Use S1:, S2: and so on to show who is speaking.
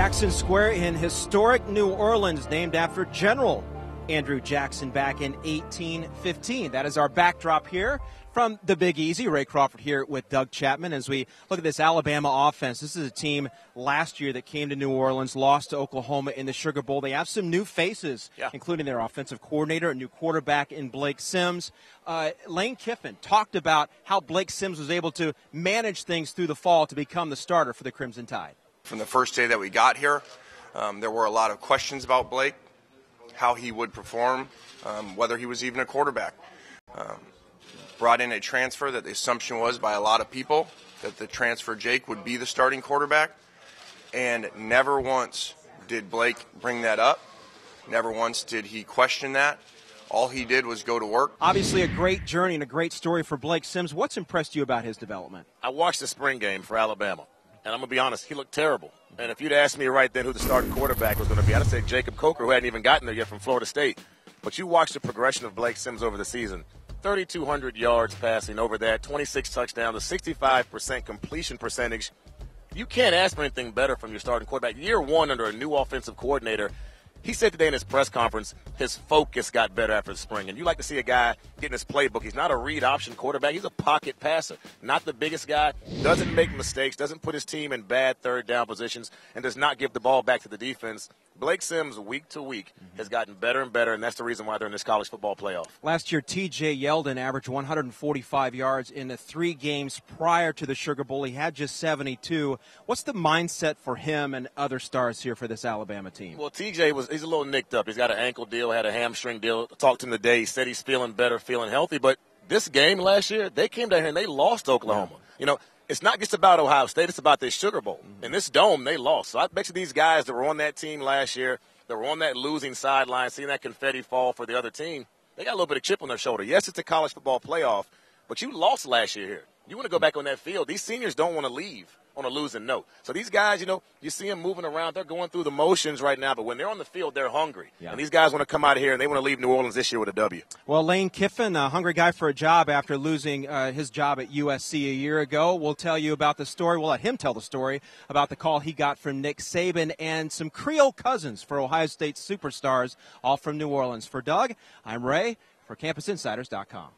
S1: Jackson Square in historic New Orleans, named after General Andrew Jackson back in 1815. That is our backdrop here from the Big Easy. Ray Crawford here with Doug Chapman as we look at this Alabama offense. This is a team last year that came to New Orleans, lost to Oklahoma in the Sugar Bowl. They have some new faces, including their offensive coordinator, a new quarterback in Blake Sims. Lane Kiffin talked about how Blake Sims was able to manage things through the fall to become the starter for the Crimson Tide.
S2: From the first day that we got here, there were a lot of questions about Blake, how he would perform, whether he was even a quarterback. Brought in a transfer that the assumption was by a lot of people that the transfer Jake would be the starting quarterback, and never once did Blake bring that up. Never once did he question that. All he did was go to work.
S1: Obviously a great journey and a great story for Blake Sims. What's impressed you about his development?
S3: I watched the spring game for Alabama, and I'm going to be honest, he looked terrible. And if you'd asked me right then who the starting quarterback was going to be, I'd have said Jacob Coker, who hadn't even gotten there yet from Florida State. But you watch the progression of Blake Sims over the season. 3,200 yards passing over that, 26 touchdowns, a 65% completion percentage. You can't ask for anything better from your starting quarterback. Year one under a new offensive coordinator, he said today in his press conference his focus got better after the spring. And you like to see a guy getting his playbook. He's not a read option quarterback. He's a pocket passer. Not the biggest guy, doesn't make mistakes, doesn't put his team in bad third down positions, and does not give the ball back to the defense. Blake Sims, week to week, has gotten better and better, and that's the reason why they're in this college football playoff.
S1: Last year, T.J. Yeldon averaged 145 yards in the 3 games prior to the Sugar Bowl. He had just 72. What's the mindset for him and other stars here for this Alabama team?
S3: Well, T.J. he's a little nicked up. He's got an ankle deal, had a hamstring deal. I talked to him today. He said he's feeling better, feeling healthy. But this game last year, they came down here and they lost to Oklahoma. You know, it's not just about Ohio State. It's about this Sugar Bowl. In this dome, they lost. So I bet you these guys that were on that team last year, that were on that losing sideline, seeing that confetti fall for the other team, they got a little bit of chip on their shoulder. Yes, it's a college football playoff, but you lost last year here. You want to go back on that field. These seniors don't want to leave on a losing note. So these guys, you know, you see them moving around. They're going through the motions right now, but when they're on the field, they're hungry. Yeah. And these guys want to come out of here, and they want to leave New Orleans this year with a W.
S1: Well, Lane Kiffin, a hungry guy for a job after losing his job at USC a year ago. We'll tell you about the story. We'll let him tell the story about the call he got from Nick Saban and some Creole cousins for Ohio State superstars, all from New Orleans. For Doug, I'm Ray for CampusInsiders.com.